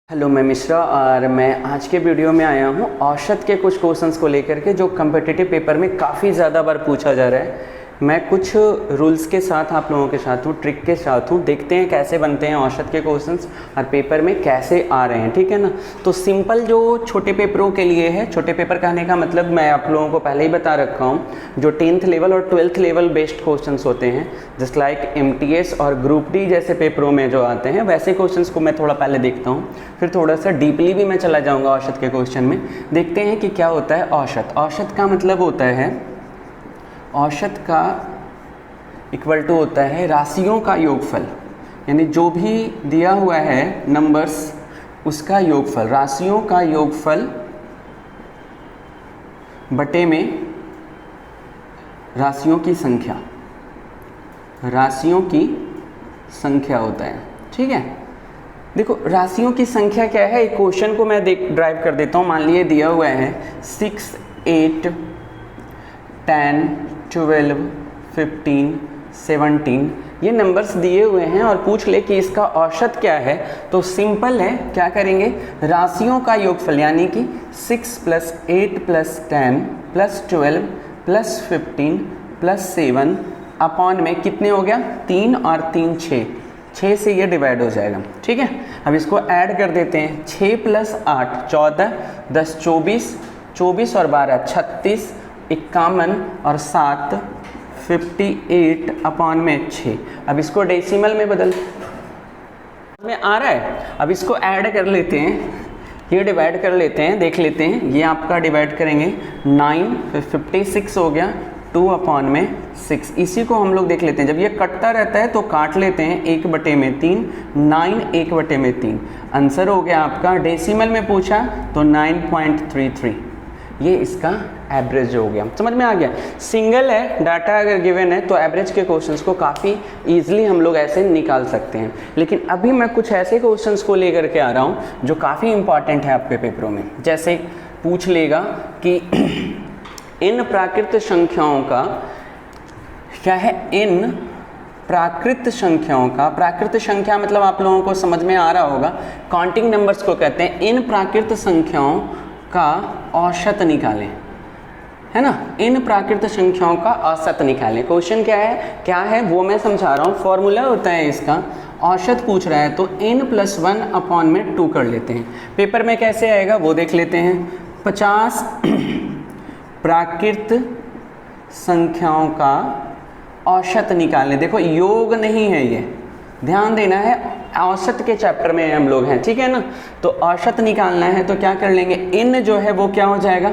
Hello, मैं मिश्रा और मैं आज के वीडियो में आया हूँ औसत के कुछ क्वेश्चंस को लेकर के जो कम्पिटिटिव पेपर में काफ़ी ज़्यादा बार पूछा जा रहा है। मैं कुछ रूल्स के साथ आप लोगों के साथ हूँ, ट्रिक के साथ हूँ, देखते हैं कैसे बनते हैं औसत के क्वेश्चंस और पेपर में कैसे आ रहे हैं, ठीक है ना। तो सिंपल जो छोटे पेपरों के लिए है, छोटे पेपर कहने का मतलब मैं आप लोगों को पहले ही बता रखा हूँ, जो 10th लेवल और 12th लेवल बेस्ड क्वेश्चंस होते हैं, जस्ट लाइक MTS और ग्रुप डी जैसे पेपरों में जो आते हैं वैसे क्वेश्चंस को मैं थोड़ा पहले देखता हूँ, फिर थोड़ा सा डीपली भी मैं चला जाऊँगा औसत के क्वेश्चन में। देखते हैं कि क्या होता है औसत। औसत का मतलब होता है, औसत का इक्वल टू होता है राशियों का योगफल, यानी जो भी दिया हुआ है नंबर्स उसका योगफल, राशियों का योगफल बटे में राशियों की संख्या, राशियों की संख्या होता है, ठीक है। देखो राशियों की संख्या क्या है, एक क्वेश्चन को मैं ड्राइव कर देता हूँ। मान लिए दिया हुआ है 6, 8, 10, 12, 15, 17 ये नंबर्स दिए हुए हैं और पूछ ले कि इसका औसत क्या है, तो सिंपल है, क्या करेंगे, राशियों का योगफल यानी कि 6 + 8 + 10 + 12 + 15 + 7 अपॉन में कितने हो गया, 3 और 3 6 से ये डिवाइड हो जाएगा, ठीक है। अब इसको ऐड कर देते हैं, 6 + 8 14, 10 24, 24 और 12 36, 51 और 7 58 अपॉन में 6। अब इसको डेसिमल में बदल में आ रहा है। अब इसको ऐड कर लेते हैं, ये डिवाइड कर लेते हैं, देख लेते हैं, ये आपका डिवाइड करेंगे 9, फिर 56 हो गया, 2 अपॉन में 6। इसी को हम लोग देख लेते हैं, जब ये कटता रहता है तो काट लेते हैं, 1/3, 9 1/3। आंसर हो गया आपका, डेसिमल में पूछा तो 9.33, ये इसका एवरेज हो गया। समझ में आ गया। सिंगल है डाटा, अगर गिवन है तो एवरेज के क्वेश्चंस को काफ़ी इजीली हम लोग ऐसे निकाल सकते हैं। लेकिन अभी मैं कुछ ऐसे क्वेश्चंस को लेकर के आ रहा हूँ जो काफ़ी इंपॉर्टेंट है आपके पेपरों में। जैसे पूछ लेगा कि इन प्राकृत संख्याओं का क्या है, इन प्राकृत संख्याओं का, प्राकृत संख्या मतलब आप लोगों को समझ में आ रहा होगा, काउंटिंग नंबर्स को कहते हैं। इन प्राकृत संख्याओं का औसत निकालें, है ना, इन प्राकृत संख्याओं का औसत निकालें। क्वेश्चन क्या है वो मैं समझा रहा हूँ। फॉर्मूला होता है इसका, औसत पूछ रहा है तो n + 1 अपॉन में 2 कर लेते हैं। पेपर में कैसे आएगा वो देख लेते हैं। 50 प्राकृत संख्याओं का औसत निकालें। देखो योग नहीं है, ये ध्यान देना है, औसत के चैप्टर में हम लोग हैं, ठीक है ना। तो औसत निकालना है तो क्या कर लेंगे, इन जो है वो क्या हो जाएगा,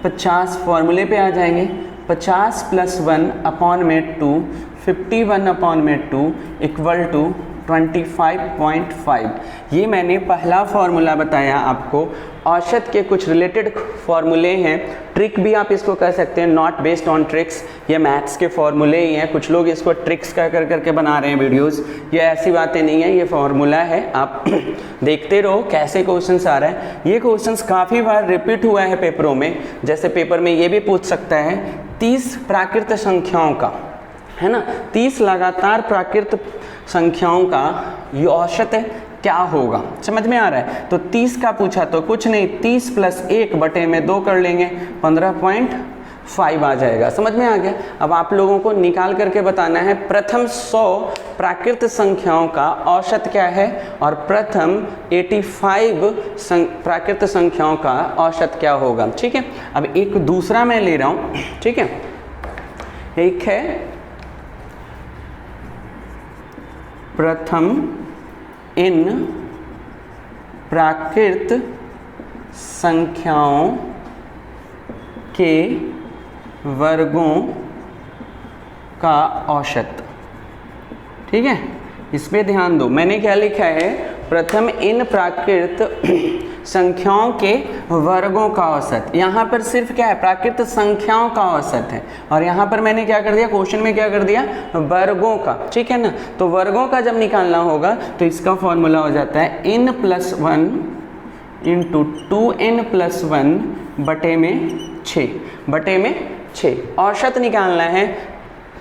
50 फॉर्मूले पे आ जाएंगे, 50 + 1 अपॉन में 2, 51 अपॉन में 2 इक्वल टू 25.5। ये मैंने पहला फॉर्मूला बताया आपको। औसत के कुछ रिलेटेड फॉर्मूले हैं, ट्रिक भी आप इसको कह सकते हैं, नॉट बेस्ड ऑन ट्रिक्स, ये मैथ्स के फॉर्मूले ही हैं। कुछ लोग इसको ट्रिक्स का कर करके बना रहे हैं वीडियोस, ये ऐसी बातें नहीं है, ये फॉर्मूला है। आप देखते रहो कैसे क्वेश्चंस आ रहा है। ये क्वेश्चंस काफ़ी बार रिपीट हुआ है पेपरों में। जैसे पेपर में ये भी पूछ सकता है 30 प्राकृत संख्याओं का, है ना, 30 लगातार प्राकृत संख्याओं का ये औसत है, क्या होगा, समझ में आ रहा है। तो 30 का पूछा तो कुछ नहीं, 30 + 1/2 कर लेंगे, 15.5 आ जाएगा। समझ में आ गया। अब आप लोगों को निकाल करके बताना है प्रथम 100 प्राकृत संख्याओं का औसत क्या है और प्रथम 85 प्राकृत संख्याओं का औसत क्या होगा, ठीक है। अब एक दूसरा मैं ले रहा हूँ, ठीक है। एक है प्रथम इन प्राकृत संख्याओं के वर्गों का औसत, ठीक है। इस पे ध्यान दो, मैंने क्या लिखा है, प्रथम इन प्राकृत संख्याओं के वर्गों का औसत। यहाँ पर सिर्फ क्या है, प्राकृत संख्याओं का औसत है, और यहाँ पर मैंने क्या कर दिया, क्वेश्चन में क्या कर दिया, वर्गों का, ठीक है ना। तो वर्गों का जब निकालना होगा तो इसका फॉर्मूला हो जाता है n + 1 × 2n + 1 बटे में 6, बटे में 6। औसत निकालना है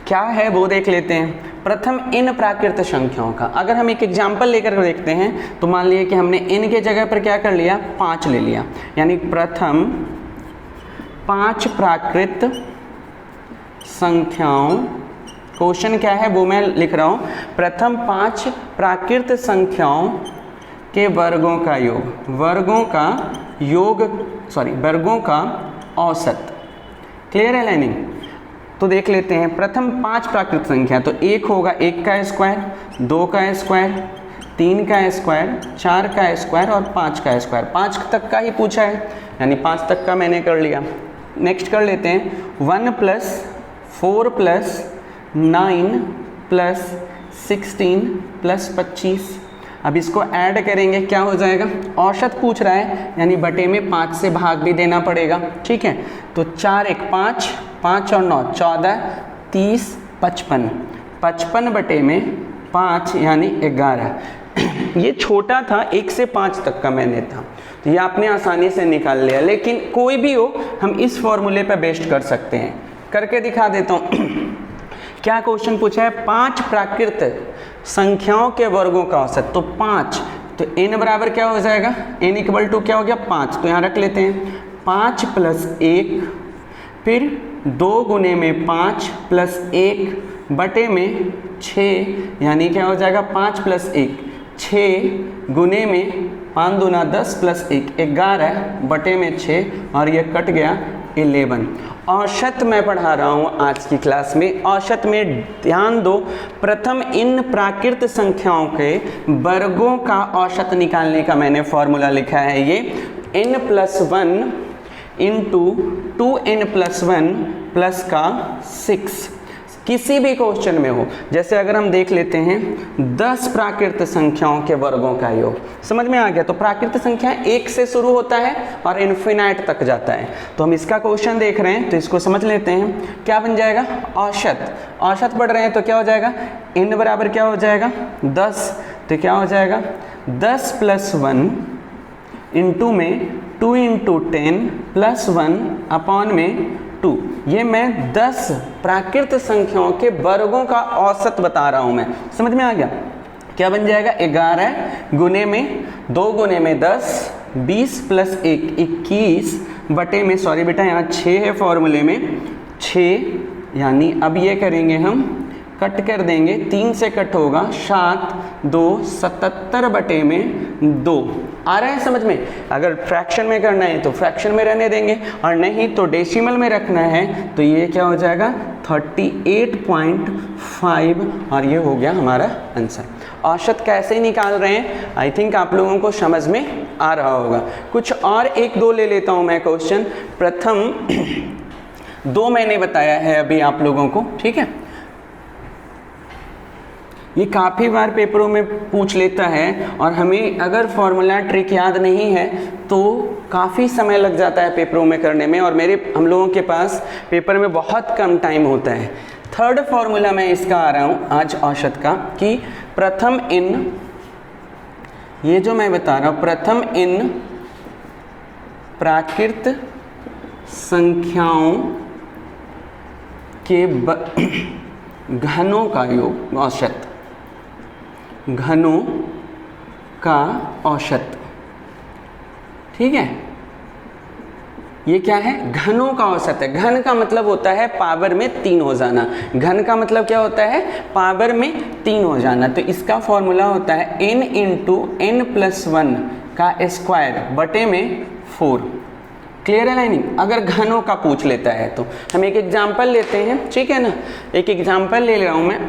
क्या है वो देख लेते हैं। प्रथम इन प्राकृत संख्याओं का अगर हम एक एग्जाम्पल लेकर देखते हैं तो मान लिए कि हमने इन के जगह पर क्या कर लिया, 5 ले लिया, यानी प्रथम 5 प्राकृत संख्याओं, क्वेश्चन क्या है वो मैं लिख रहा हूँ, प्रथम 5 प्राकृत संख्याओं के वर्गों का योग, वर्गों का औसत। क्लियर है लाइनिंग? तो देख लेते हैं प्रथम 5 प्राकृत संख्या, तो 1 होगा 1 का स्क्वायर, 2 का स्क्वायर, 3 का स्क्वायर, 4 का स्क्वायर और 5 का स्क्वायर। 5 तक का ही पूछा है, यानी 5 तक का मैंने कर लिया। नेक्स्ट कर लेते हैं 1 + 4 + 9 + 16 + 25। अब इसको ऐड करेंगे, क्या हो जाएगा, औसत पूछ रहा है, यानी बटे में 5 से भाग भी देना पड़ेगा। ठीक है, तो 4 1 5, 5 और 9 14, 30 55, 55 बटे में 5 यानी 11। ये छोटा था, 1 से 5 तक का मैंने था, तो ये आपने आसानी से निकाल लिया, लेकिन कोई भी हो हम इस फॉर्मूले पर बेस्ड कर सकते हैं। करके दिखा देता हूँ। क्या क्वेश्चन पूछा है, 5 प्राकृत संख्याओं के वर्गों का औसत, तो 5, तो n बराबर क्या हो जाएगा, n = क्या हो गया 5, तो यहाँ रख लेते हैं 5 + 1, फिर 2 गुने में 5 + 1 बटे में 6, यानी क्या हो जाएगा 5 + 1 6 गुने में 5 दूना 10 + 1 11 बटे में 6 और ये कट गया 11। औसत मैं पढ़ा रहा हूँ आज की क्लास में। औसत में ध्यान दो, प्रथम इन प्राकृत संख्याओं के वर्गों का औसत निकालने का मैंने फॉर्मूला लिखा है। ये n + 1 × 2n + 1 प्लस का 6 किसी भी क्वेश्चन में हो। जैसे अगर हम देख लेते हैं 10 प्राकृत संख्याओं के वर्गों का योग, समझ में आ गया। तो प्राकृत संख्या 1 से शुरू होता है और इन्फिनाइट तक जाता है। तो हम इसका क्वेश्चन देख रहे हैं, तो इसको समझ लेते हैं। क्या बन जाएगा, औसत। औसत पढ़ रहे हैं तो क्या हो जाएगा, n बराबर क्या हो जाएगा 10, तो क्या हो जाएगा 10 + 1 इंटू में 2 × 10 + 1 अपॉन में 2। ये मैं 10 प्राकृत संख्याओं के वर्गों का औसत बता रहा हूं मैं, समझ में आ गया। क्या बन जाएगा 11 गुने में 2 गुने में 10 20 + 1 21 बटे में, सॉरी बेटा यहाँ 6 है फॉर्मूले में 6, यानी अब ये करेंगे हम कट कर देंगे, 3 से कट होगा 7 2 77 बटे में 2। आ रहा है समझ में। अगर फ्रैक्शन में करना है तो फ्रैक्शन में रहने देंगे, और नहीं तो डेसिमल में रखना है तो ये क्या हो जाएगा 38.5, और ये हो गया हमारा आंसर। औसत कैसे निकाल रहे हैं, आई थिंक आप लोगों को समझ में आ रहा होगा। कुछ और 1-2 ले लेता हूँ मैं क्वेश्चन। प्रथम 2 मैंने बताया है अभी आप लोगों को, ठीक है। ये काफ़ी बार पेपरों में पूछ लेता है, और हमें अगर फॉर्मूला ट्रिक याद नहीं है तो काफ़ी समय लग जाता है पेपरों में करने में, और हम लोगों के पास पेपर में बहुत कम टाइम होता है। थर्ड फॉर्मूला मैं इसका आ रहा हूँ आज औसत का, कि प्रथम इन, ये जो मैं बता रहा हूँ, प्रथम इन प्राकृत संख्याओं के घनों का योग, औसत, घनों का औसत, ठीक है। ये क्या है, घनों का औसत है। घन का मतलब होता है पावर में 3 हो जाना। घन का मतलब क्या होता है, पावर में 3 हो जाना। तो इसका फॉर्मूला होता है n × n + 1 का स्क्वायर बटे में 4। क्लियर है लाइनिंग। अगर घनों का पूछ लेता है तो हम एक एग्जाम्पल लेते हैं, ठीक है ना। एक एग्जाम्पल ले रहा हूँ मैं।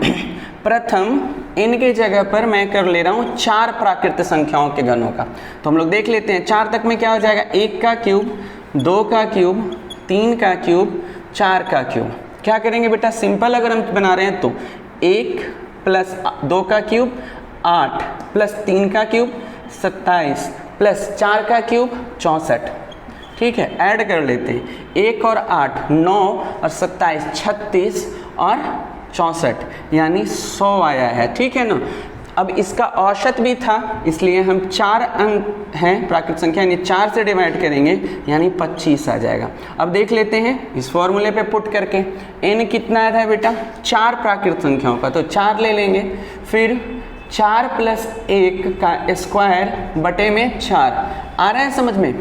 प्रथम n के जगह पर मैं कर ले रहा हूँ 4 प्राकृत संख्याओं के घनों का। तो हम लोग देख लेते हैं 4 तक में क्या हो जाएगा, 1 का क्यूब, 2 का क्यूब, 3 का क्यूब, 4 का क्यूब। क्या करेंगे बेटा, सिंपल अगर हम बना रहे हैं तो 1 + 2 का क्यूब 8 + 3 का क्यूब 27 + 4 का क्यूब 64, ठीक है। ऐड कर लेते हैं, 1 और 8 9 और 27 36 और 64, यानी 100 आया है, ठीक है ना। अब इसका औसत भी था, इसलिए हम 4 अंक हैं प्राकृत संख्या, यानी 4 से डिवाइड करेंगे यानी 25 आ जाएगा। अब देख लेते हैं इस फॉर्मूले पे पुट करके, n कितना आ रहा है बेटा 4 प्राकृत संख्याओं का, तो 4 ले लेंगे, फिर 4 + 1 का स्क्वायर बटे में 4 आ रहा है समझ में,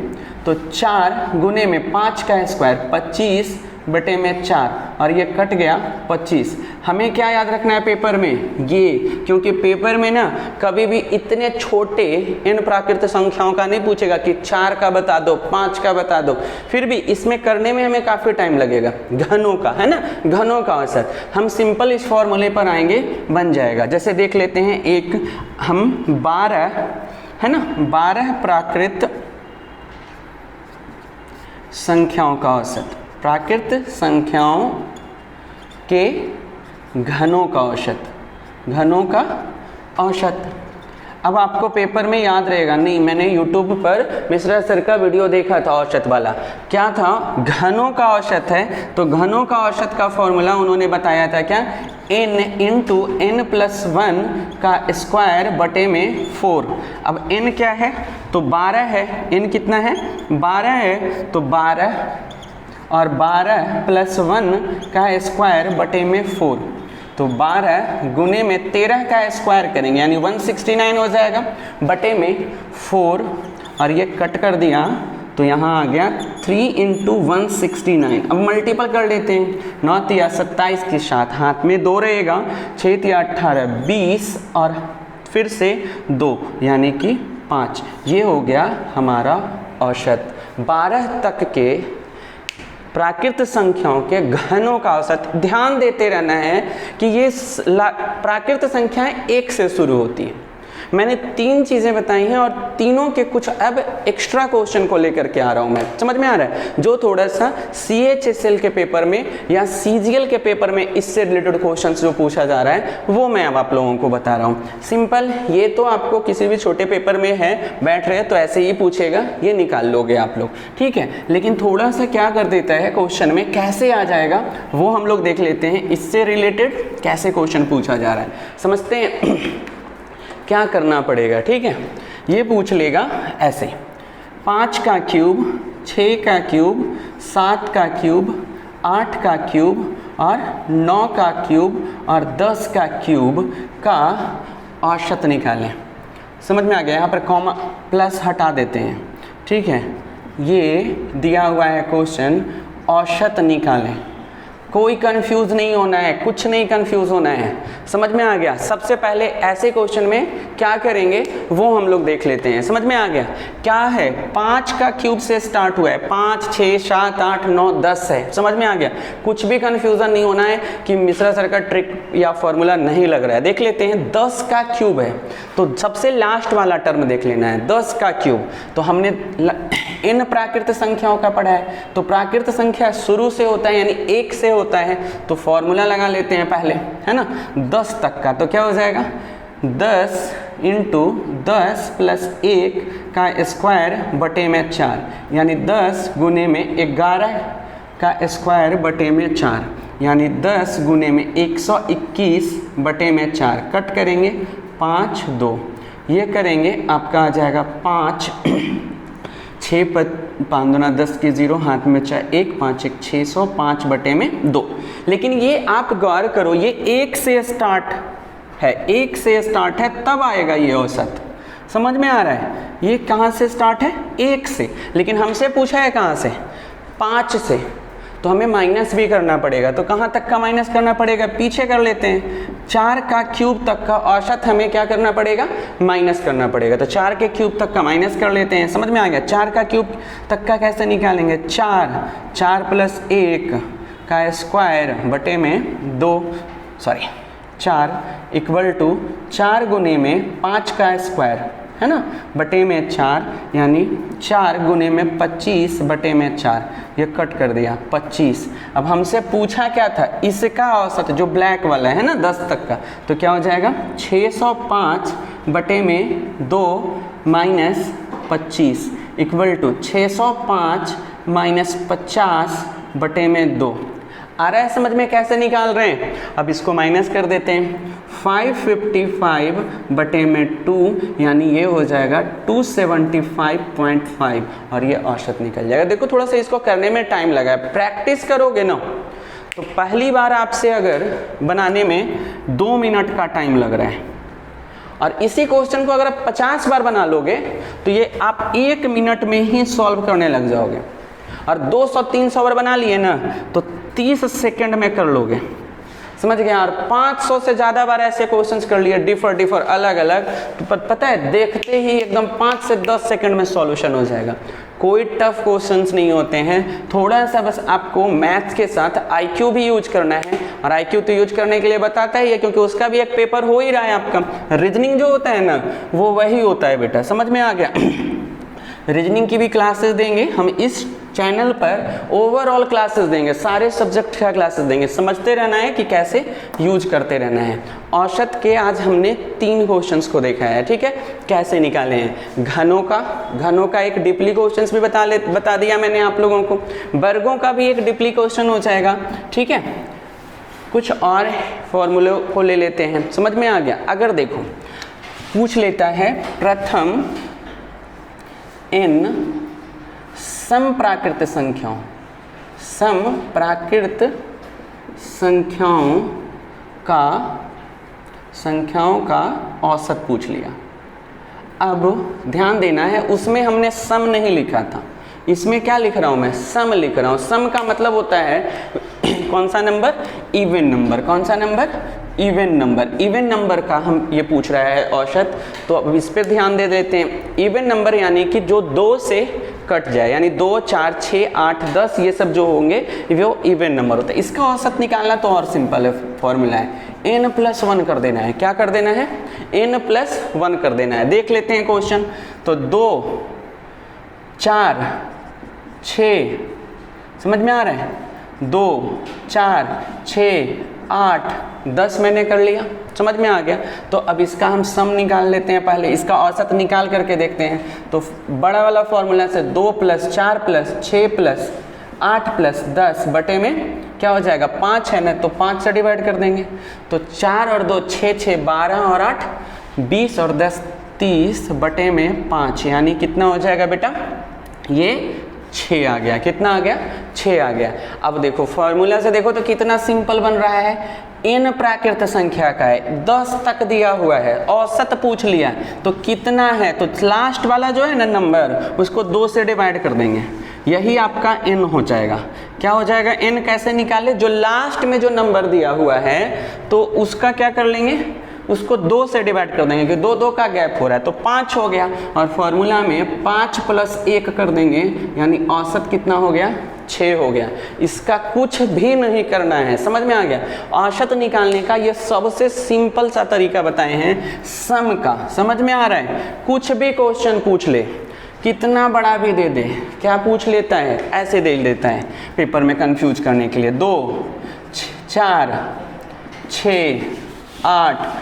तो 4 गुने में 5 का स्क्वायर 25 बटे में 4 और ये कट गया 25। हमें क्या याद रखना है पेपर में ये, क्योंकि पेपर में ना कभी भी इतने छोटे इन प्राकृत संख्याओं का नहीं पूछेगा कि 4 का बता दो, 5 का बता दो, फिर भी इसमें करने में हमें काफ़ी टाइम लगेगा। घनों का है ना, घनों का औसत हम सिंपल इस फॉर्मूले पर आएंगे, बन जाएगा। जैसे देख लेते हैं, एक हम 12 है ना, 12 प्राकृत संख्याओं का औसत, प्राकृत संख्याओं के घनों का औसत, घनों का औसत। अब आपको पेपर में याद रहेगा, नहीं मैंने YouTube पर मिश्रा सर का वीडियो देखा था औसत वाला, क्या था घनों का औसत है, तो घनों का औसत का फॉर्मूला उन्होंने बताया था क्या, n × n+1 का स्क्वायर बटे में 4। अब n क्या है, तो 12 है, n कितना है 12 है, तो 12 और 12 + 1 का स्क्वायर बटे में 4, तो 12 गुने में 13 का स्क्वायर करेंगे यानी 169 हो जाएगा बटे में 4, और ये कट कर दिया तो यहाँ आ गया 3 × 169। अब मल्टीपल कर लेते हैं, 9 × 27 के साथ हाथ में 2 रहेगा, 6 × 18 20 और फिर से 2 यानी कि 5। ये हो गया हमारा औसत। 12 तक के प्राकृत संख्याओं के घनों का औसत। ध्यान देते रहना है कि ये प्राकृत संख्याएं 1 से शुरू होती हैं। मैंने 3 चीज़ें बताई हैं और तीनों के कुछ अब एक्स्ट्रा क्वेश्चन को लेकर के आ रहा हूं मैं, समझ में आ रहा है, जो थोड़ा सा CHSL के पेपर में या CGL के पेपर में इससे रिलेटेड क्वेश्चंस जो पूछा जा रहा है वो मैं अब आप लोगों को बता रहा हूं। सिंपल, ये तो आपको किसी भी छोटे पेपर में है, बैठ रहे तो ऐसे ही पूछेगा, ये निकाल लोगे आप लोग, ठीक है। लेकिन थोड़ा सा क्या कर देता है क्वेश्चन में, कैसे आ जाएगा वो हम लोग देख लेते हैं, इससे रिलेटेड कैसे क्वेश्चन पूछा जा रहा है समझते हैं। क्या करना पड़ेगा, ठीक है, ये पूछ लेगा ऐसे, 5 का क्यूब, 6 का क्यूब, 7 का क्यूब, 8 का क्यूब और 9 का क्यूब और 10 का क्यूब का औसत निकालें। समझ में आ गया, यहाँ पर कॉमा प्लस हटा देते हैं, ठीक है। ये दिया हुआ है क्वेश्चन, औसत निकालें, कोई कंफ्यूज नहीं होना है, कुछ नहीं कंफ्यूज होना है, समझ में आ गया। सबसे पहले ऐसे क्वेश्चन में क्या करेंगे वो हम लोग देख लेते हैं, समझ में आ गया। क्या है, 5 का क्यूब से स्टार्ट हुआ है, 5 6 7 8 9 10 है, समझ में आ गया। कुछ भी कंफ्यूजन नहीं होना है कि मिश्रा सर का ट्रिक या फॉर्मूला नहीं लग रहा है। देख लेते हैं, 10 का क्यूब है तो सबसे लास्ट वाला टर्म देख लेना है, 10 का क्यूब। तो हमने इन प्राकृत संख्याओं का पढ़ा है, तो प्राकृत संख्या शुरू से होता है यानी 1 से होता है, तो फॉर्मूला लगा लेते हैं पहले, है ना, 10 तक का। तो क्या हो जाएगा, 10 × 10 + 1 का स्क्वायर बटे में 4 यानी 10 गुने में 11 का स्क्वायर बटे में 4 यानी 10 गुने में 121 बटे में 4। कट करेंगे 5 2, ये करेंगे आपका आ जाएगा 5 6 5 दूना 10 की 0, हाथ में 4 1 5 1 605 बटे में 2। लेकिन ये आप गौर करो, ये 1 से स्टार्ट है, 1 से स्टार्ट है तब आएगा ये औसत, समझ में आ रहा है। ये कहाँ से स्टार्ट है, 1 से, लेकिन हमसे पूछा है कहाँ से, 5 से, तो हमें माइनस भी करना पड़ेगा। तो कहाँ तक का माइनस करना पड़ेगा, पीछे कर लेते हैं। 4 का क्यूब तक का औसत हमें क्या करना पड़ेगा, माइनस करना पड़ेगा। तो 4 के क्यूब तक का माइनस कर लेते हैं, समझ में आ गया। 4 का क्यूब तक का कैसे निकालेंगे, 4 + 1 का स्क्वायर बटे में 2, 4 = 4 गुने में 5 का स्क्वायर, है ना, बटे में 4 यानी 4 गुने में 25 बटे में 4, ये कट कर दिया 25। अब हमसे पूछा क्या था, इसका औसत जो ब्लैक वाला है ना 10 तक का, तो क्या हो जाएगा 605 बटे में 2 माइनस 25 = 605 माइनस 50 बटे में 2। आ रहा है समझ में कैसे निकाल रहे हैं। अब इसको माइनस कर देते हैं, 555 बटे में 2 यानी ये हो जाएगा 275.5 और ये औसत निकल जाएगा। देखो थोड़ा सा इसको करने में टाइम लगा है, प्रैक्टिस करोगे ना तो पहली बार आपसे अगर बनाने में 2 मिनट का टाइम लग रहा है और इसी क्वेश्चन को अगर आप 50 बार बना लोगे तो ये आप 1 मिनट में ही सॉल्व करने लग जाओगे। और 200-300 बार बना लिए ना तो 30 सेकंड में कर लोगे, समझ गए। और 500 से ज़्यादा बार ऐसे क्वेश्चंस कर लिए डिफर अलग अलग, तो पता है देखते ही एकदम 5 से 10 सेकंड में सॉल्यूशन हो जाएगा। कोई टफ क्वेश्चंस नहीं होते हैं, थोड़ा सा बस आपको मैथ्स के साथ आईक्यू भी यूज करना है। और आईक्यू तो यूज करने के लिए बताता ही है क्योंकि उसका भी एक पेपर हो ही रहा है आपका। रीजनिंग जो होता है ना वो वही होता है बेटा, समझ में आ गया। रीजनिंग की भी क्लासेस देंगे हम इस चैनल पर, ओवरऑल क्लासेस देंगे, सारे सब्जेक्ट का क्लासेस देंगे। समझते रहना है कि कैसे यूज करते रहना है। औसत के आज हमने 3 क्वेश्चंस को देखा है, ठीक है, कैसे निकाले हैं। घनों का एक डीपली क्वेश्चंस भी बता दिया मैंने आप लोगों को। वर्गों का भी एक डीपली क्वेश्चन हो जाएगा, ठीक है। कुछ और फॉर्मूले को ले लेते हैं, समझ में आ गया। अगर देखो पूछ लेता है प्रथम इन समप्राकृत संख्याओं का औसत पूछ लिया। अब ध्यान देना है, उसमें हमने सम नहीं लिखा था, इसमें क्या लिख रहा हूं मैं, सम लिख रहा हूं। सम का मतलब होता है कौन सा नंबर, इवन नंबर। कौन सा number, even number. Even number का हम ये पूछ रहा है औसत, तो अब इस पर ध्यान दे देते हैं। इवन नंबर यानी कि जो 2 से कट जाए, यानी 2, 4, 6, 8, 10 ये सब जो होंगे वो इवन नंबर होता है। इसका औसत निकालना तो और सिंपल है, फॉर्मूला है n+1 कर देना है। क्या कर देना है, n+1 कर देना है। देख लेते हैं क्वेश्चन। तो 2, 4, 6, समझ में आ रहा है, 2, 4, 6, 8, 10 मैंने कर लिया, समझ में आ गया। तो अब इसका हम सम निकाल लेते हैं, पहले इसका औसत निकाल करके देखते हैं। तो बड़ा वाला फॉर्मूला से 2 + 4 + 6 + 8 + 10 बटे में क्या हो जाएगा, 5 है ना, तो 5 से डिवाइड कर देंगे। तो 4 और 2 6, 6 12 और 8 20 और 10 30 बटे में 5, यानी कितना हो जाएगा बेटा, ये 6 आ गया। कितना आ गया, 6 आ गया। अब देखो फॉर्मूला से देखो तो कितना सिंपल बन रहा है। n प्राकृत संख्या का है, 10 तक दिया हुआ है, औसत पूछ लिया तो कितना है, तो लास्ट वाला जो है ना नंबर उसको 2 से डिवाइड कर देंगे, यही आपका n हो जाएगा। क्या हो जाएगा, n कैसे निकाले, जो लास्ट में जो नंबर दिया हुआ है तो उसका क्या कर लेंगे, उसको 2 से डिवाइड कर देंगे कि 2 2 का गैप हो रहा है, तो 5 हो गया। और फॉर्मूला में 5 + 1 कर देंगे, यानी औसत कितना हो गया, 6 हो गया। इसका कुछ भी नहीं करना है, समझ में आ गया। औसत निकालने का ये सबसे सिंपल सा तरीका बताए हैं सम का, समझ में आ रहा है। कुछ भी क्वेश्चन पूछ ले, कितना बड़ा भी दे दे, क्या पूछ लेता है, ऐसे दे देता है पेपर में कंफ्यूज करने के लिए। 2, 4, 6, 8 ...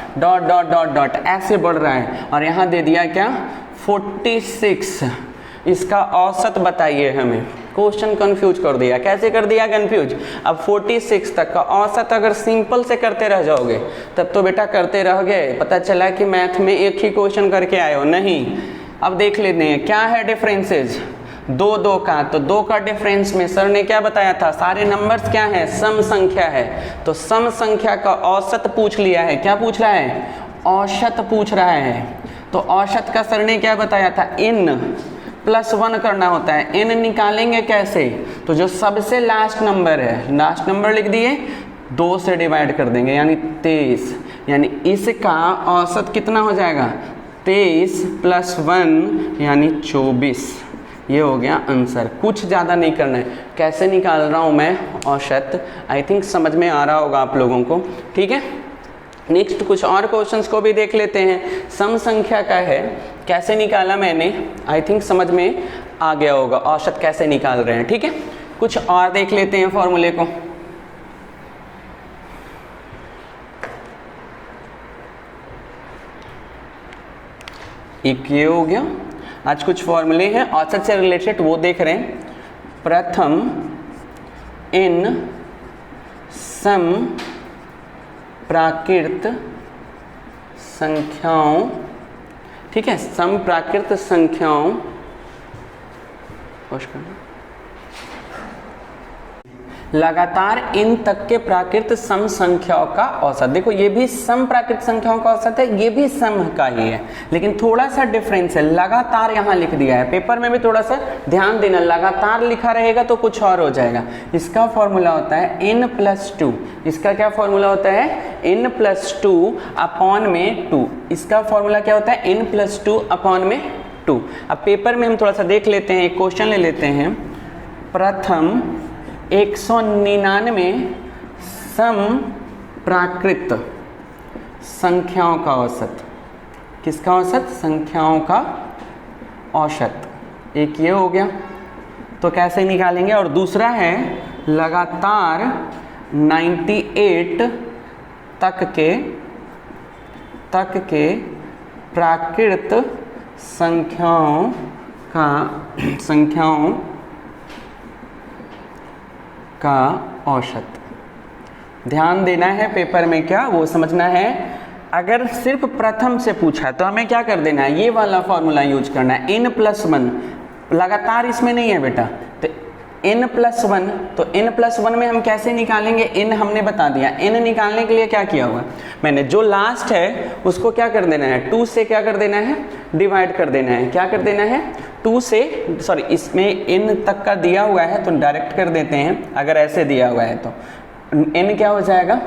ऐसे बढ़ रहा है। और यहाँ दे दिया क्या, 46। इसका औसत बताइए हमें। क्वेश्चन कंफ्यूज कर दिया। कैसे कर दिया कंफ्यूज, अब 46 तक का औसत अगर सिंपल से करते रह जाओगे तब तो बेटा करते रह गए, पता चला कि मैथ में एक ही क्वेश्चन करके आए हो, नहीं। अब देख लेते हैं क्या है डिफरेंसेस 2 2 का। तो 2 का डिफरेंस में सर ने क्या बताया था, सारे नंबर्स क्या है, सम संख्या है। तो सम संख्या का औसत पूछ लिया है। क्या पूछ रहा है, औसत पूछ रहा है। तो औसत का सर ने क्या बताया था, n+1 करना होता है। n निकालेंगे कैसे, तो जो सबसे लास्ट नंबर है, लास्ट नंबर लिख दिए, 2 से डिवाइड कर देंगे, यानी 23। यानी इसका औसत कितना हो जाएगा, 23 + 1 यानी 24। ये हो गया आंसर। कुछ ज़्यादा नहीं करना है। कैसे निकाल रहा हूँ मैं औसत, आई थिंक समझ में आ रहा होगा आप लोगों को, ठीक है। नेक्स्ट कुछ और क्वेश्चंस को भी देख लेते हैं। सम संख्या का है, कैसे निकाला मैंने, आई थिंक समझ में आ गया होगा औसत कैसे निकाल रहे हैं, ठीक है। कुछ और देख लेते हैं फॉर्मूले को। एक ये हो गया। आज कुछ फॉर्मूले हैं औसत से रिलेटेड, वो देख रहे हैं। प्रथम इन सम प्राकृत संख्याओं, ठीक है, समप्राकृत संख्याओं, लगातार इन तक के प्राकृत सम संख्याओं का औसत। देखो ये भी सम प्राकृत संख्याओं का औसत है, ये भी सम का ही है, लेकिन थोड़ा सा डिफरेंस है। लगातार यहाँ लिख दिया है, पेपर में भी थोड़ा सा ध्यान देना, लगातार लिखा रहेगा तो कुछ और हो जाएगा। इसका फॉर्मूला होता है n+2। इसका क्या फॉर्मूला होता है? n+2 अपॉन में 2। इसका फॉर्मूला क्या होता है? n+2 अपॉन में 2। अब पेपर में हम थोड़ा सा देख लेते हैं, एक क्वेश्चन ले लेते हैं। प्रथम 199 सम प्राकृत संख्याओं का औसत। किसका औसत? संख्याओं का औसत। एक ये हो गया, तो कैसे निकालेंगे? और दूसरा है लगातार 98 तक के प्राकृत संख्याओं का औसत। ध्यान देना है पेपर में, क्या वो समझना है। अगर सिर्फ प्रथम से पूछा तो हमें क्या कर देना है? ये वाला फॉर्मूला यूज करना है, n+1। लगातार इसमें नहीं है बेटा, तो n+1, तो n+1 में हम कैसे निकालेंगे? n हमने बता दिया। n निकालने के लिए क्या किया हुआ मैंने? जो लास्ट है उसको क्या कर देना है? 2 से क्या कर देना है? डिवाइड कर देना है। क्या कर देना है? 2 से, सॉरी, इसमें n तक का दिया हुआ है तो डायरेक्ट कर देते हैं। अगर ऐसे दिया हुआ है तो n क्या हो जाएगा?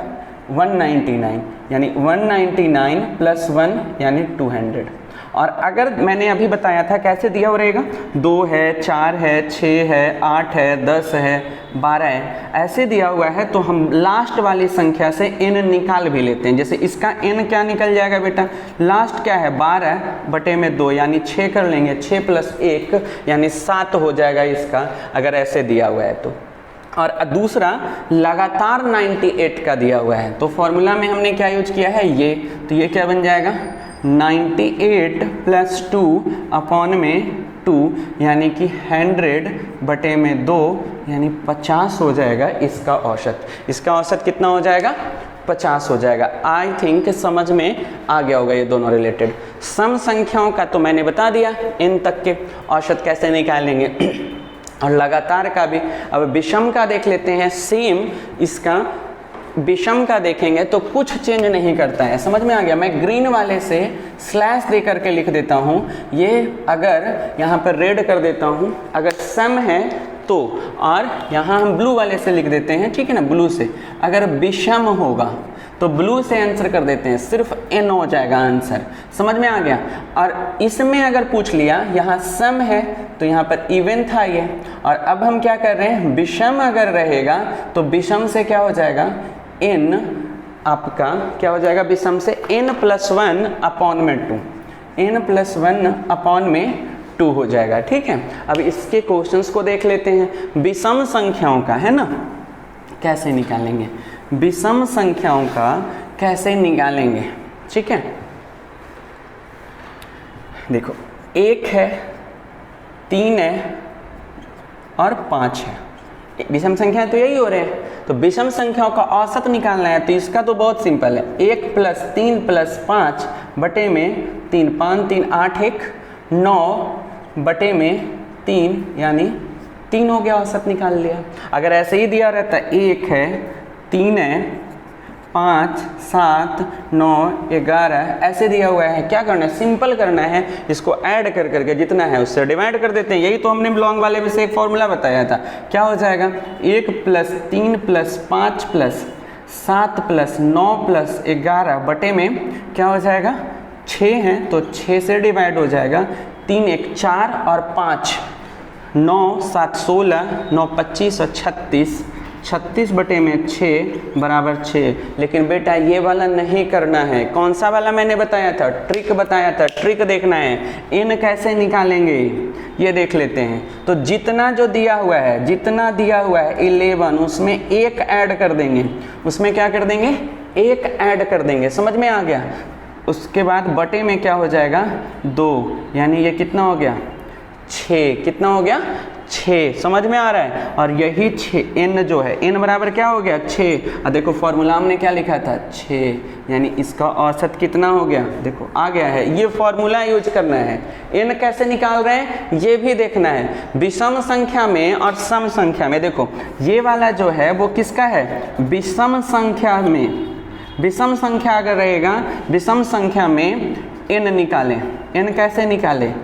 199, यानी 199 + 1 यानी 200। और अगर मैंने अभी बताया था कैसे दिया हुआ रहेगा, 2 है, 4 है, 6 है, 8 है, 10 है, 12 है, ऐसे दिया हुआ है तो हम लास्ट वाली संख्या से n निकाल भी लेते हैं। जैसे इसका n क्या निकल जाएगा बेटा? लास्ट क्या है? 12/2 यानी 6 कर लेंगे, 6 + 1 यानी 7 हो जाएगा इसका, अगर ऐसे दिया हुआ है तो। और दूसरा लगातार 98 का दिया हुआ है, तो फॉर्मूला में हमने क्या यूज किया है? ये, तो ये क्या बन जाएगा? 98 + 2 अपॉन में 2 यानी कि 100/2 यानी 50 हो जाएगा इसका औसत। इसका औसत कितना हो जाएगा? 50 हो जाएगा। आई थिंक समझ में आ गया होगा ये दोनों रिलेटेड। सम संख्याओं का तो मैंने बता दिया, इन तक के औसत कैसे निकालेंगे और लगातार का भी। अब विषम का देख लेते हैं। सेम इसका विषम का देखेंगे तो कुछ चेंज नहीं करता है। समझ में आ गया? मैं ग्रीन वाले से स्लैश दे करके लिख देता हूँ। ये अगर यहाँ पर रेड कर देता हूँ अगर सम है तो, और यहाँ हम ब्लू वाले से लिख देते हैं, ठीक है ना, ब्लू से। अगर विषम होगा तो ब्लू से आंसर कर देते हैं, सिर्फ n हो जाएगा आंसर। समझ में आ गया? और इसमें अगर पूछ लिया, यहाँ सम है तो यहाँ पर इवन था ये, और अब हम क्या कर रहे हैं? विषम अगर रहेगा तो विषम से क्या हो जाएगा? n आपका क्या हो जाएगा? विषम से n+1 अपॉन में 2, n+1 अपॉन में 2 हो जाएगा। ठीक है, अब इसके क्वेश्चंस को देख लेते हैं। विषम संख्याओं का है ना, कैसे निकालेंगे? विषम संख्याओं का कैसे निकालेंगे? ठीक है, देखो 1 है, 3 है और 5 है। विषम संख्याएं तो यही हो रहे हैं, तो विषम संख्याओं का औसत निकालना है। तो इसका तो बहुत सिंपल है, 1 + 3 + 5 बटे में 3, 5 3 8 1 9 बटे में 3 यानी 3 हो गया, औसत निकाल लिया। अगर ऐसे ही दिया रहता 1 है, 3 है, 5 7 9 11 ऐसे दिया हुआ है, क्या करना है? सिंपल करना है, इसको ऐड कर करके जितना है उससे डिवाइड कर देते हैं। यही तो हमने लॉन्ग वाले में से एक फॉर्मूला बताया था। क्या हो जाएगा? 1 + 3 + 5 + 7 + 9 + 11 बटे में क्या हो जाएगा? 6 है तो 6 से डिवाइड हो जाएगा। 3 1 4 और 5 9 7 16 9 25 और 36, 36 बटे में 6 बराबर 6। लेकिन बेटा ये वाला नहीं करना है। कौन सा वाला मैंने बताया था? ट्रिक बताया था, ट्रिक देखना है। इन कैसे निकालेंगे ये देख लेते हैं। तो जितना जो दिया हुआ है, जितना दिया हुआ है 11, उसमें 1 ऐड कर देंगे। उसमें क्या कर देंगे? 1 ऐड कर देंगे। समझ में आ गया? उसके बाद बटे में क्या हो जाएगा? 2, यानी ये कितना हो गया? 6, कितना हो गया 6, समझ में आ रहा है। और यही 6 n जो है, n बराबर क्या हो गया 6, और देखो फॉर्मूला हमने क्या लिखा था 6, यानी इसका औसत कितना हो गया, देखो आ गया है। ये फॉर्मूला यूज करना है। n कैसे निकाल रहे हैं ये भी देखना है। विषम संख्या में और सम संख्या में, देखो ये वाला जो है वो किसका है, विषम संख्या में। विषम संख्या अगर रहेगा, विषम संख्या में n निकालें। n कैसे निकालें,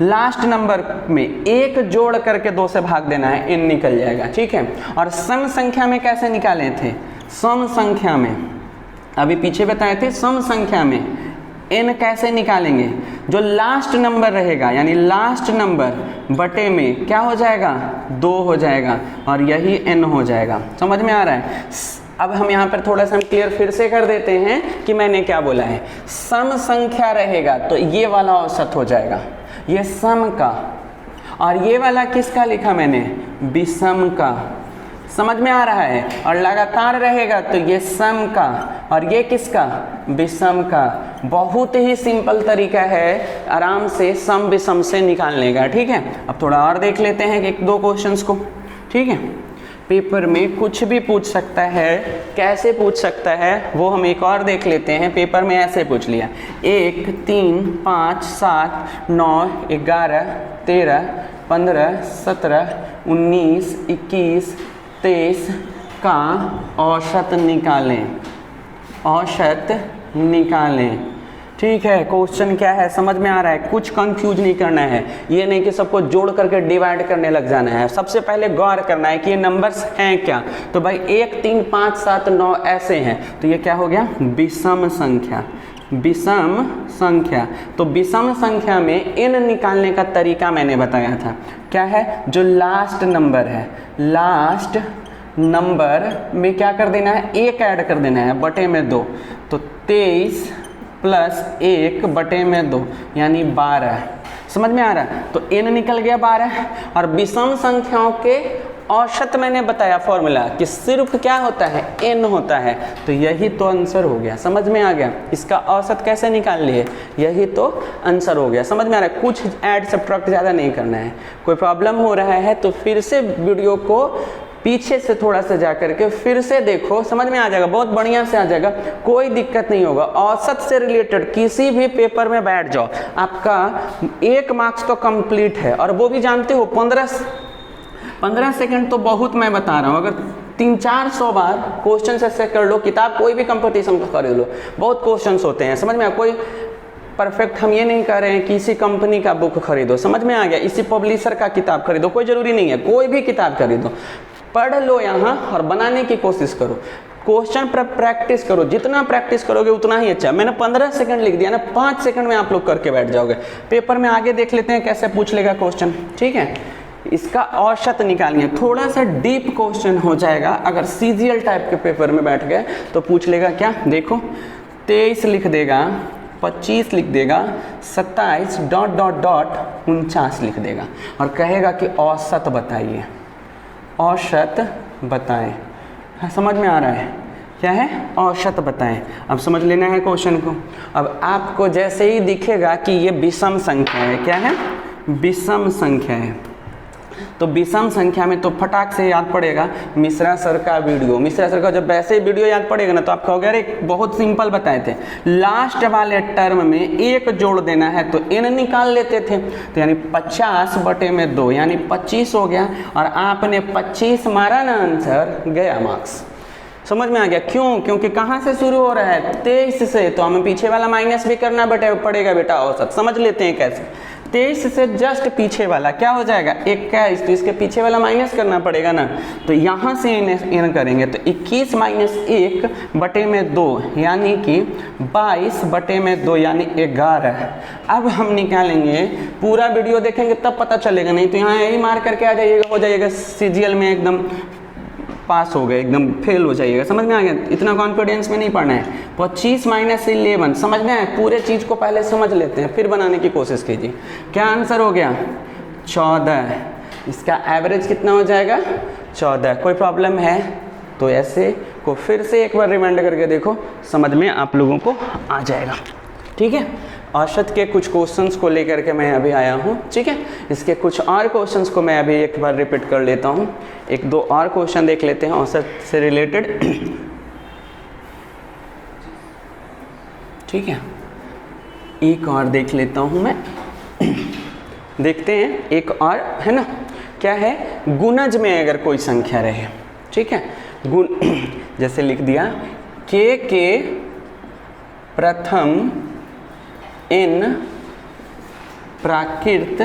लास्ट नंबर में 1 जोड़ करके 2 से भाग देना है, n निकल जाएगा, ठीक है। और सम संख्या में कैसे निकाले थे, सम संख्या में अभी पीछे बताए थे, सम संख्या में n कैसे निकालेंगे, जो लास्ट नंबर रहेगा यानी लास्ट नंबर बटे में क्या हो जाएगा 2 हो जाएगा, और यही n हो जाएगा। समझ में आ रहा है। अब हम यहाँ पर थोड़ा सा हम क्लियर फिर से कर देते हैं कि मैंने क्या बोला है। सम संख्या रहेगा तो ये वाला औसत हो जाएगा, ये सम का, और ये वाला किसका लिखा मैंने, विषम का। समझ में आ रहा है। और लगातार रहेगा तो ये सम का, और ये किसका, विषम का। बहुत ही सिंपल तरीका है आराम से सम विषम से निकालने का, ठीक है। अब थोड़ा और देख लेते हैं एक दो क्वेश्चंस को, ठीक है। पेपर में कुछ भी पूछ सकता है, कैसे पूछ सकता है वो हम एक और देख लेते हैं। पेपर में ऐसे पूछ लिया 1, 3, 5, 7, 9, 11, 13, 15, 17, 19, 21, 23 का औसत निकालें, औसत निकालें, ठीक है। क्वेश्चन क्या है समझ में आ रहा है, कुछ कंफ्यूज नहीं करना है। ये नहीं कि सबको जोड़ करके डिवाइड करने लग जाना है। सबसे पहले गौर करना है कि ये नंबर्स हैं क्या। तो भाई 1, 3, 5, 7, 9 ऐसे हैं, तो ये क्या हो गया, विषम संख्या, विषम संख्या। तो विषम संख्या में n निकालने का तरीका मैंने बताया था, क्या है, जो लास्ट नंबर है, लास्ट नंबर में क्या कर देना है, 1 ऐड कर देना है बटे में 2, तो 23 प्लस 1 बटे में 2 यानी 12। समझ में आ रहा है। तो n निकल गया 12। और विषम संख्याओं के औसत मैंने बताया फॉर्मूला कि सिर्फ क्या होता है, n होता है। तो यही तो आंसर हो गया, समझ में आ गया। इसका औसत कैसे निकाल लिए, यही तो आंसर हो गया। समझ में आ रहा है, कुछ ऐड सब्ट्रैक्ट ज़्यादा नहीं करना है। कोई प्रॉब्लम हो रहा है तो फिर से वीडियो को पीछे से थोड़ा सा जा करके फिर से देखो, समझ में आ जाएगा, बहुत बढ़िया से आ जाएगा, कोई दिक्कत नहीं होगा। औसत से रिलेटेड किसी भी पेपर में बैठ जाओ, आपका 1 मार्क्स तो कंप्लीट है। और वो भी जानते हो 15 सेकंड तो बहुत मैं बता रहा हूँ। अगर 300-400 बार क्वेश्चन ऐसे कर लो, किताब कोई भी कंपटीशन का कर लो, बहुत क्वेश्चंस होते हैं। समझ में, कोई परफेक्ट हम ये नहीं कह रहे हैं कि इसी कंपनी का बुक खरीदो, समझ में आ गया, इसी पब्लिशर का किताब खरीदो, कोई ज़रूरी नहीं है, कोई भी किताब खरीदो, पढ़ लो यहाँ और बनाने की कोशिश करो। क्वेश्चन पर प्रैक्टिस करो, जितना प्रैक्टिस करोगे उतना ही अच्छा। मैंने 15 सेकंड लिख दिया ना, 5 सेकंड में आप लोग करके बैठ जाओगे। पेपर में आगे देख लेते हैं कैसे पूछ लेगा क्वेश्चन, ठीक है। इसका औसत निकालिए, थोड़ा सा डीप क्वेश्चन हो जाएगा। अगर सीजीएल टाइप के पेपर में बैठ गए तो पूछ लेगा क्या, देखो 23 लिख देगा, 25 लिख देगा, 27 ... 49 लिख देगा और कहेगा कि औसत बताइए, औसत बताएं। हाँ, समझ में आ रहा है, क्या है, औसत बताएं। अब समझ लेना है क्वेश्चन को। अब आपको जैसे ही दिखेगा कि ये विषम संख्या है, क्या है, विषम संख्या है, तो विषम संख्या में तो फटाक से याद पड़ेगा मिश्रा सर का वीडियो। मिश्रा सर का जब वैसे ही वीडियो याद पड़ेगा ना तो आप कहोगे अरे बहुत सिंपल बताए थे, लास्ट वाले टर्म में 1 जोड़ देना है तो n निकाल लेते थे, तो यानी 50 बटे में 2 यानी 25 हो गया। और आपने 25 मारा ना, आंसर गया मार्क्स। समझ में आ गया, क्यों, क्योंकि कहाँ से शुरू हो रहा है, 23 से, तो हमें पीछे वाला माइनस भी करना पड़ेगा बेटा औसत। समझ लेते हैं कैसे, 23 से जस्ट पीछे वाला क्या हो जाएगा 21, तो इसके पीछे वाला माइनस करना पड़ेगा ना, तो यहाँ से इन करेंगे तो 21 - 1 बटे में 2 यानी कि 22 बटे में 2 यानी 11। अब हम निकालेंगे, पूरा वीडियो देखेंगे तब पता चलेगा, नहीं तो यहाँ यही मार करके आ जाइएगा, हो जाइएगा सीजीएल में एकदम पास हो गए, एकदम फेल हो जाइएगा। समझ में आ गया, इतना कॉन्फिडेंस में नहीं पढ़ना है। 25 - 11 समझना है, पूरे चीज़ को पहले समझ लेते हैं फिर बनाने की कोशिश कीजिए। क्या आंसर हो गया 14, इसका एवरेज कितना हो जाएगा 14। कोई प्रॉब्लम है तो ऐसे को फिर से एक बार रिमाइंड करके देखो, समझ में आप लोगों को आ जाएगा, ठीक है। औसत के कुछ क्वेश्चंस को लेकर के मैं अभी आया हूँ, ठीक है। इसके कुछ और क्वेश्चंस को मैं अभी एक बार रिपीट कर लेता हूँ, एक दो और क्वेश्चन देख लेते हैं औसत से रिलेटेड, ठीक है। एक और देख लेता हूँ मैं, देखते हैं एक और, है ना, क्या है, गुणज में अगर कोई संख्या रहे, ठीक है, गुण जैसे लिख दिया के प्रथम इन प्राकृत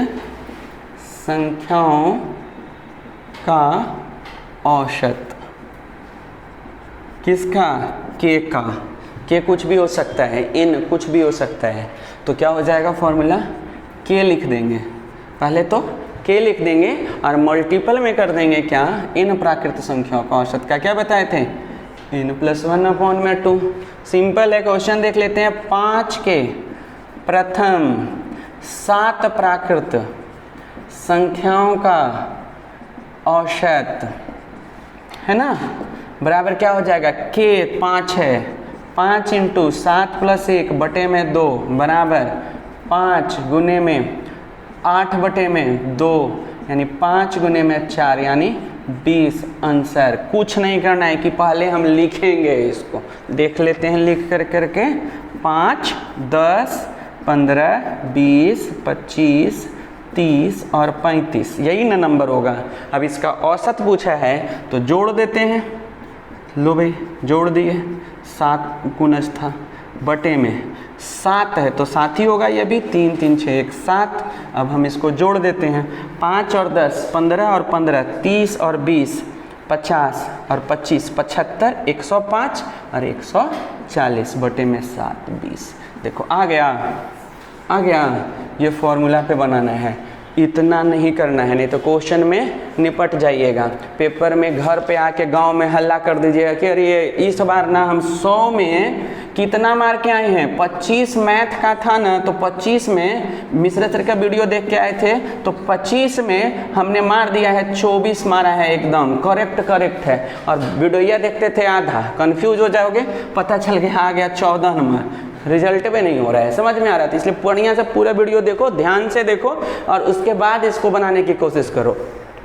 संख्याओं का औसत, किसका, के का, के कुछ भी हो सकता है, इन कुछ भी हो सकता है, तो क्या हो जाएगा फॉर्मूला, के लिख देंगे, पहले तो के लिख देंगे और मल्टीपल में कर देंगे क्या, इन प्राकृत संख्याओं का औसत का, क्या बताए थे, n + 1/2। सिंपल है, क्वेश्चन देख लेते हैं। 5 के प्रथम 7 प्राकृत संख्याओं का औसत, है ना, बराबर क्या हो जाएगा, के 5 है, 5 × 7 + 1 बटे में 2 बराबर 5 गुने में 8 बटे में 2 यानी 5 गुने में 4 यानी 20 आंसर। कुछ नहीं करना है कि पहले हम लिखेंगे, इसको देख लेते हैं लिख कर करके, 5, 10, 15, 20, 25, 30 और 35, यही ना नंबर होगा। अब इसका औसत पूछा है तो जोड़ देते हैं, लो भाई जोड़ दिए, 7 गुणज था, बटे में 7 है तो 7 ही होगा, ये भी 3 3 6 1 7। अब हम इसको जोड़ देते हैं, 5 और 10 15 और 15 30 और 20 50 और 25 75 105 और 140 बटे में 7 20। देखो आ गया, ये फॉर्मूला पे बनाना है, इतना नहीं करना है, नहीं तो क्वेश्चन में निपट जाइएगा। पेपर में घर पे आके गांव में हल्ला कर दीजिएगा कि अरे ये इस बार ना हम 100 में कितना मार के आए हैं, 25 मैथ का था ना, तो 25 में मिश्रा सर का वीडियो देख के आए थे तो 25 में हमने मार दिया है 24 मारा है, एकदम करेक्ट है। और वीडियो देखते थे आधा, कंफ्यूज हो जाओगे, पता चल गया आ गया 14 नंबर, रिजल्ट पे नहीं हो रहा है, समझ में आ रहा था। इसलिए बढ़िया से पूरा वीडियो देखो, ध्यान से देखो और उसके बाद इसको बनाने की कोशिश करो।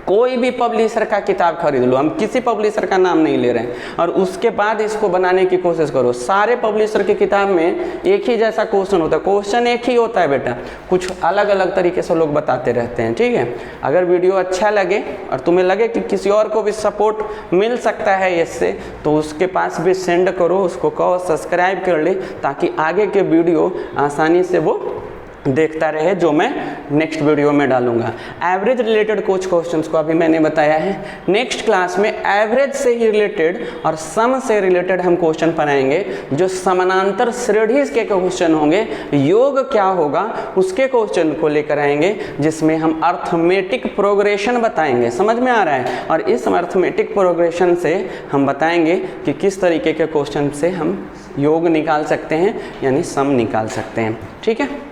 कोई भी पब्लिशर का किताब खरीद लो, हम किसी पब्लिशर का नाम नहीं ले रहे हैं, और उसके बाद इसको बनाने की कोशिश करो। सारे पब्लिशर की किताब में एक ही जैसा क्वेश्चन होता है, क्वेश्चन एक ही होता है बेटा, कुछ अलग अलग तरीके से लोग बताते रहते हैं, ठीक है। अगर वीडियो अच्छा लगे और तुम्हें लगे कि किसी और को भी सपोर्ट मिल सकता है इससे, तो उसके पास भी सेंड करो, उसको कहो सब्सक्राइब कर ले, ताकि आगे के वीडियो आसानी से वो देखता रहे जो मैं नेक्स्ट वीडियो में डालूंगा। एवरेज रिलेटेड कुछ क्वेश्चंस को अभी मैंने बताया है, नेक्स्ट क्लास में एवरेज से ही रिलेटेड और सम से रिलेटेड हम क्वेश्चन बनाएंगे, जो समानांतर श्रेणी के क्वेश्चन होंगे, योग क्या होगा उसके क्वेश्चन को लेकर आएंगे, जिसमें हम अर्थमेटिक प्रोग्रेशन बताएंगे, समझ में आ रहा है। और इस अर्थमेटिक प्रोग्रेशन से हम बताएंगे कि किस तरीके के क्वेश्चन से हम योग निकाल सकते हैं, यानी सम निकाल सकते हैं, ठीक है।